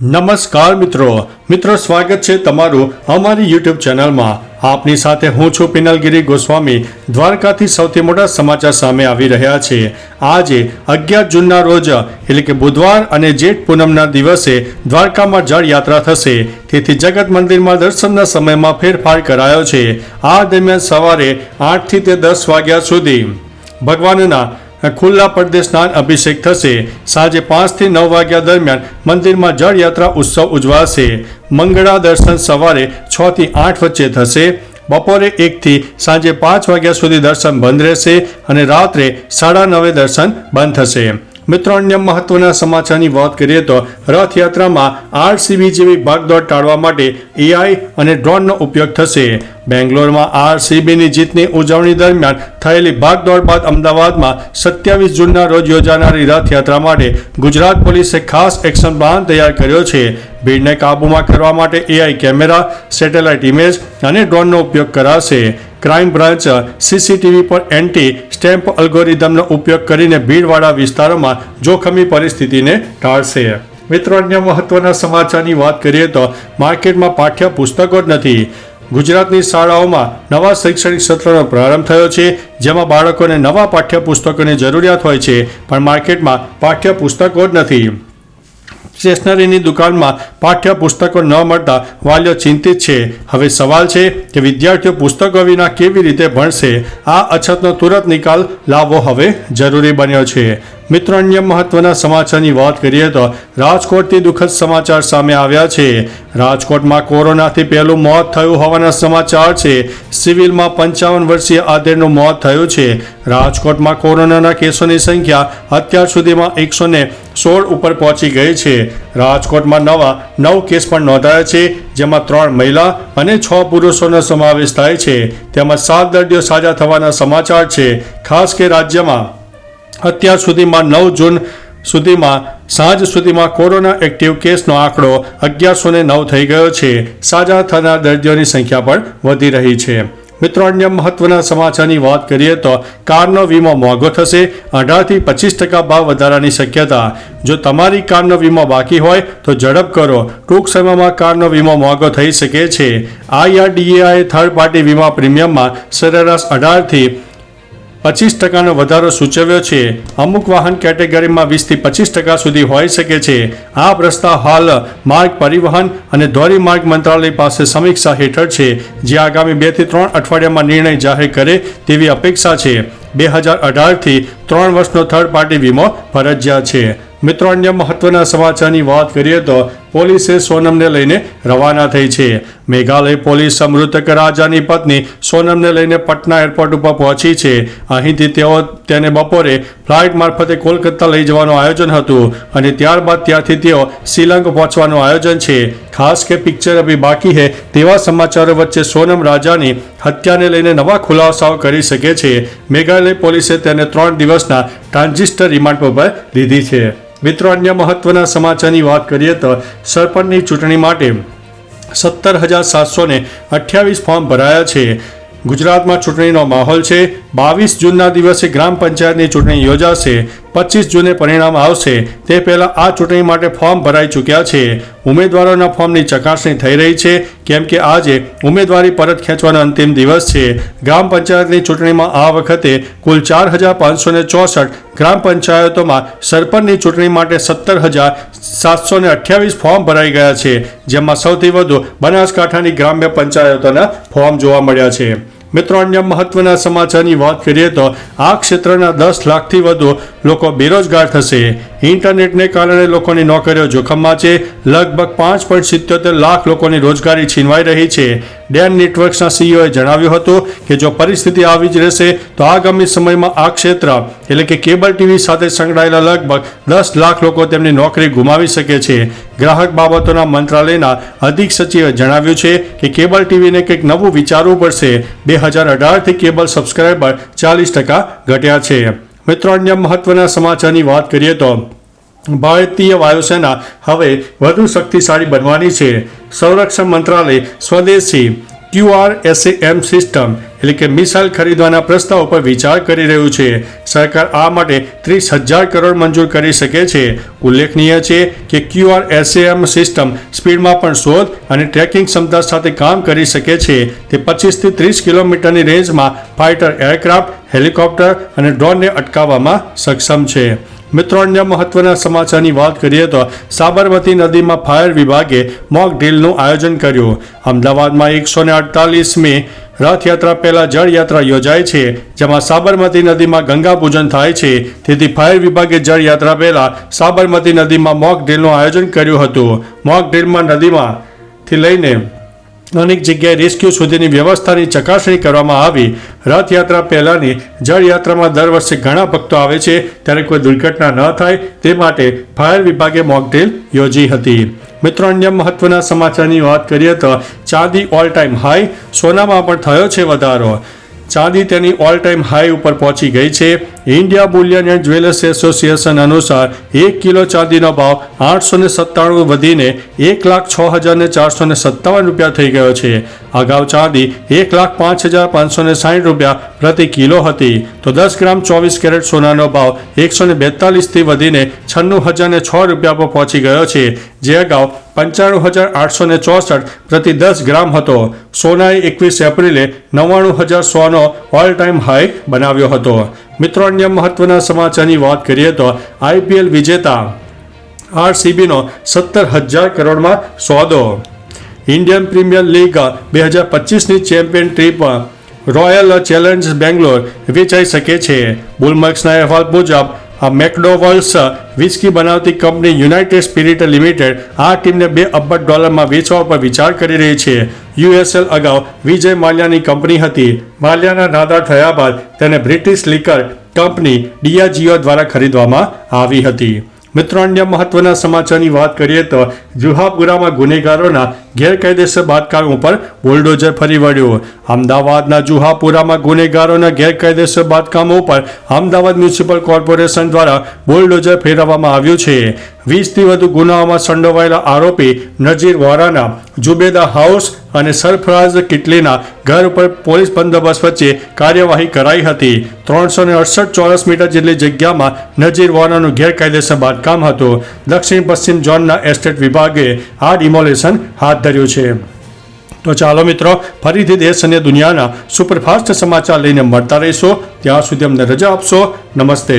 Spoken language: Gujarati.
નમસ્કાર મિત્રો સ્વાગત છે તમારું અમારી યુટ્યુબ ચેનલમાં। આપની સાથે હું છું પિનલગીરી ગોસ્વામી। દ્વારકાથી સૌથી મોટા સમાચાર સામે આવી રહ્યા છે। આજે 11 જૂનના રોજ એટલે કે બુધવાર અને જેઠ પૂનમના દિવસે દ્વારકામાં જળ યાત્રા થશે, તેથી જગત મંદિરમાં દર્શનના સમયમાં ફેરફાર કરાયો છે। આ દરમિયાન સવારે 8 થી 10 વાગ્યા સુધી ભગવાનના ખુલ્લા પડદે સ્નાન અભિષેક થશે। સાંજે 5 થી 9 વાગ્યા દરમિયાન મંદિરમાં જળ યાત્રા ઉત્સવ ઉજવાશે। મંગળા દર્શન સવારે 6 થી 8 વચ્ચે થશે। બપોરે 1 થી સાંજે 5 વાગ્યા સુધી દર્શન બંધ રહેશે અને રાત્રે 9:30 દર્શન બંધ થશે। મિત્રો, અન્ય મહત્વના સમાચારની વાત કરીએ તો રથયાત્રામાં આરસીબી જેવી ભાગદોડ ટાળવા માટે એઆઈ અને ડ્રોનનો ઉપયોગ થશે। બેંગ્લોરમાં આરસીબીની જીતની ઉજવણી દરમિયાન થયેલી ભાગદોડ બાદ અમદાવાદમાં 27 જૂનના રોજ યોજાનારી રથયાત્રા માટે ગુજરાત પોલીસે ખાસ એક્શન પ્લાન તૈયાર કર્યો છે। ભીડને કાબૂમાં કરવા માટે એઆઈ કેમેરા, સેટેલાઇટ ઇમેજ અને ડ્રોનનો ઉપયોગ કરાશે। ક્રાઇમ બ્રાન્ચ સીસીટીવી પર એન્ટી સ્ટેમ્પ અલ્ગોરિધમનો ઉપયોગ કરીને ભીડવાળા વિસ્તારોમાં જોખમી પરિસ્થિતિને ટાળશે। મિત્રો, અન્ય મહત્વના સમાચારની વાત કરીએ તો માર્કેટમાં પાઠ્ય પુસ્તકો જ નથી। ગુજરાતની શાળાઓમાં નવા શૈક્ષણિક સત્રનો પ્રારંભ થયો છે, જેમાં બાળકોને નવા પાઠ્યપુસ્તકોની જરૂરિયાત હોય છે, પણ માર્કેટમાં પાઠ્યપુસ્તકો જ નથી। સ્ટેશનરીની દુકાનમાં પાઠ્યપુસ્તકો ન મળતા વાલીઓ ચિંતિત છે। હવે સવાલ છે કે વિદ્યાર્થીઓ પુસ્તકો વિના કેવી રીતે ભણશે? આ અછતનો તુરંત નિકાલ લાવવો હવે જરૂરી બન્યો છે। મિત્રો, અન્ય મહત્વના સમાચારની વાત કરીએ તો રાજકોટથી દુઃખદ સમાચાર સામે આવ્યા છે। રાજકોટમાં કોરોનાથી પહેલું મોત થયું હોવાના સમાચાર છે। સિવિલમાં 55 વર્ષીય આધેડનું મોત થયું છે। રાજકોટમાં કોરોનાના કેસોની સંખ્યા અત્યાર સુધીમાં 116 ઉપર પહોંચી ગઈ છે। રાજકોટમાં નવા 9 કેસ પણ નોંધાયા છે, જેમાં 3 મહિલા અને 6 પુરુષોનો સમાવેશ થાય છે। તેમાં 7 દર્દીઓ સાજા થવાના સમાચાર છે। ખાસ કે રાજ્યમાં અત્યાર સુધીમાં 9 જૂન સુધીમાં સાંજ સુધીમાં કોરોના એક્ટિવ કેસનો આંકડો 1109 થઈ ગયો છે। સાજા થનાર દર્દીઓની સંખ્યા પણ વધી રહી છે। મિત્રો, અન્ય મહત્વના સમાચારની વાત કરીએ તો કારનો વીમો મોંઘો થશે, 18 થી 25% ભાવ વધારાની શક્યતા। જો તમારી કારનો વીમો બાકી હોય તો ઝડપ કરો, ટૂંક સમયમાં કારનો વીમો મોંઘો થઈ શકે છે। IRDAએ થર્ડ પાર્ટી વીમા પ્રીમિયમમાં સરેરાશ 18 થી 25% વધારો સૂચવ્યો છે। અમુક વાહન કેટેગરીમાં 20 થી 25% સુધી હોઈ શકે છે। આ પ્રસ્તાવ હાલ માર્ગ પરિવહન અને ધોરીમાર્ગ મંત્રાલય પાસે સમીક્ષા હેઠળ છે, જે આગામી 2 થી 3 અઠવાડિયામાં નિર્ણય જાહેર કરે તેવી અપેક્ષા છે। 2018 થી 3 વર્ષનો થર્ડ પાર્ટી વીમો ફરજિયાત છે। મિત્રો, અન્ય મહત્વના સમાચારની વાત કરીએ તો પોલીસે સોનમને લઈને રવાના થઈ છે। મેઘાલય પોલીસ મૃતક રાજાની પત્ની સોનમને લઈને પટના એરપોર્ટ ઉપર પહોંચી છે। અહીંથી તેને બપોરે ફ્લાઇટ મારફતે કોલકાતા લઈ જવાનું આયોજન હતું અને ત્યારબાદ ત્યાંથી તેઓ શિલોંગ પહોંચવાનું આયોજન છે। ખાસ કે પિક્ચર અભી બાકી હૈ તેવા સમાચારો વચ્ચે સોનમ રાજાની હત્યાને લઈને નવા ખુલાસાઓ કરી શકે છે। મેઘાલય પોલીસે તેને 3 દિવસના ટ્રાન્ઝિસ્ટર રિમાન્ડ પર લીધી છે। મિત્રો, અન્ય મહત્વના સમાચારની વાત કરીએ તો સરપંચની ચૂંટણી માટે 17,728 ફોર્મ ભરાયા છે। ગુજરાતમાં ચૂંટણીનો માહોલ છે। 22 જૂનના દિવસે ગ્રામ પંચાયતની ચૂંટણી યોજાશે। 25 જૂને પરિણામ આવશે। તે પહેલાં આ ચૂંટણી માટે ફોર્મ ભરાઈ ચૂક્યા છે। ઉમેદવારોના ફોર્મની ચકાસણી થઈ રહી છે, કેમ કે આજે ઉમેદવારી પરત ખેંચવાનો અંતિમ દિવસ છે। ગ્રામ પંચાયતની ચૂંટણીમાં આ વખતે કુલ 4,564 ગ્રામ પંચાયતોમાં સરપંચની ચૂંટણી માટે 17,728 ફોર્મ ભરાઈ ગયા છે, જેમાં સૌથી વધુ બનાસકાંઠાની ગ્રામ્ય પંચાયતોના ફોર્મ જોવા મળ્યા છે। મિત્રો, અન્ય મહત્વના સમાચારની વાત કરીએ તો આ ક્ષેત્રના 10 લાખથી વધુ લોકો બેરોજગાર થશે। ઇન્ટરનેટને કારણે લોકોની નોકરીઓ જોખમમાં છે। લગભગ 5.77 લાખ લોકોની રોજગારી છીનવાઈ રહી છે। ડેન નેટવર્ક્સના સીઈઓએ જણાવ્યું હતું કે જો પરિસ્થિતિ આવી જ રહેશે તો આગામી સમયમાં આ ક્ષેત્ર એટલે કે કેબલ ટીવી સાથે સંકળાયેલા લગભગ 10 લાખ લોકો તેમની નોકરી ગુમાવી શકે છે। ગ્રાહક બાબતોના મંત્રાલયના અધિક સચિવે જણાવ્યું છે કે કેબલ ટીવીને કંઈક નવું વિચારવું પડશે। 2018 થી કેબલ સબસ્ક્રાઇબર 40% ઘટ્યા છે। મિત્રો, અન્ય મહત્વના સમાચારની વાત કરીએ તો ભારતીય વાયુસેના હવે વધુ શક્તિશાળી બનવાની છે। સંરક્ષણ મંત્રાલય સ્વદેશી QRSAM સિસ્ટમ એટલે કે મિસાઇલ ખરીદવાના પ્રસ્તાવ પર વિચાર કરી રહ્યું છે. સરકાર આ માટે 30,000 કરોડ મંજૂર કરી શકે છે. ઉલ્લેખનીય છે કે QRSAM સિસ્ટમ સ્પીડમાં પણ શોધ અને ટ્રેકિંગ ક્ષમતા સાથે કામ કરી શકે છે. તે 25 થી 30 કિલોમીટરની રેન્જમાં ફાઇટર એરક્રાફ્ટ, હેલિકોપ્ટર અને ડ્રોનને અટકાવવામાં સક્ષમ છે. મિત્રો, અન્ય મહત્વના સમાચારની વાત કરીએ તો સાબરમતી નદીમાં ફાયર વિભાગે મોક ડ્રીલનું આયોજન કર્યું. અમદાવાદમાં 148મી રથયાત્રા પહેલા જળયાત્રા યોજાય છે, જેમાં સાબરમતી નદીમાં ગંગા પૂજન થાય છે. તેથી ફાયર વિભાગે જળયાત્રા પહેલા સાબરમતી નદીમાં મોક ડ્રીલનું આયોજન કર્યું હતું. મોક ડ્રીલમાં નદીમાંથી લઈને અનેક જગ્યાએ રેસ્ક્યુ સુધીની વ્યવસ્થાની ચકાસણી કરવામાં આવી. રથયાત્રા પહેલાની જળયાત્રામાં દર વર્ષે ઘણા ભક્તો આવે છે, ત્યારે કોઈ દુર્ઘટના ન થાય તે માટે ફાયર વિભાગે મોક ડ્રીલ યોજી હતી. મિત્રો, અન્ય મહત્વના સમાચારની વાત કરીએ તો ચાંદી ઓલ ટાઈમ હાઈ, સોનામાં પણ થયો છે વધારો. ચાંદી તેની ઓલ ટાઈમ હાઈ ઉપર પહોંચી ગઈ છે. India Boolean and jewellers association અનુસાર 1 કિલો ચાંદીનો ભાવ 897 વધીને 1,06,457 રૂપિયા થઈ ગયો છે. અગાઉ ચાંદી 1,05,560 રૂપિયા પ્રતિ કિલો હતી, તો 10 ગ્રામ 24 કેરેટ સોનાનો ભાવ 142 થી વધીને 96,006 રૂપિયા પર પહોંચી ગયો છે, જે અગાઉ 95,864 પ્રતિ 10 ગ્રામ હતો. સોનાએ 21 એપ્રિલે 99,100નો ઓલ ટાઈમ હાઈ બનાવ્યો હતો. મિત્રો, અન્ય મહત્વના સમાચારની વાત કરીએ તો IPL વિજેતા RCBનો 17,000 કરોડમાં સોદો. ઇન્ડિયન પ્રીમિયર લીગ 2025ની ચેમ્પિયન ટ્રીપ રોયલ ચેલેન્જર્સ બેંગ્લોર વેચાઈ શકે છે. બુલમર્ક્સના અહેવાલ મુજબ મેકડોવલ્સ વિસ્કી બનાવતી કંપની યુનાઇટેડ સ્પિરિટ લિમિટેડ આ ટીમને $2 અબજ વેચવા પર વિચાર કરી રહી છે. USL અગાઉ વિજય માલ્યાની કંપની હતી. માલ્યાના નાદાર થયા બાદ તેને બ્રિટિશ લિકર કંપની ડિયાજિયો દ્વારા ખરીદવામાં આવી હતી. મિત્રો, અન્ય મહત્વના સમાચારની વાત કરીએ તો જુહાપુરામાં ગુનેગારોના ગેરકાયદેસર બાંધકામ ઉપર બુલડોઝર ફરી વળ્યું. અમદાવાદના જુહાપુરામાં ગુનેગારોના ગેરકાયદેસર બાંધકામો ઉપર અમદાવાદ મ્યુનિસિપલ કોર્પોરેશન દ્વારા બુલડોઝર ફેરવવામાં આવ્યું છે. 20થી વધુ ગુનાઓમાં સંડોવાયેલા આરોપી નજીર વોરાના જુબેદા હાઉસ અને સરફરાઝ કિટલીના ઘર ઉપર પોલીસ બંદોબસ્ત વચ્ચે કાર્યવાહી કરાઈ હતી. 368 ચોરસ મીટર જેટલી જગ્યામાં નજીર વોરાનું ગેરકાયદેસર બાંધકામ હતું. દક્ષિણ પશ્ચિમ ઝોનના એસ્ટેટ વિભાગે આ ડિમોલેશન હાથ ધર્યું છે. તો ચાલો મિત્રો, ફરીથી દેશ અને દુનિયાના સુપરફાસ્ટ સમાચાર લઈને મળતા રહીશો. ત્યાં સુધી અમને રજા આપશો. નમસ્તે.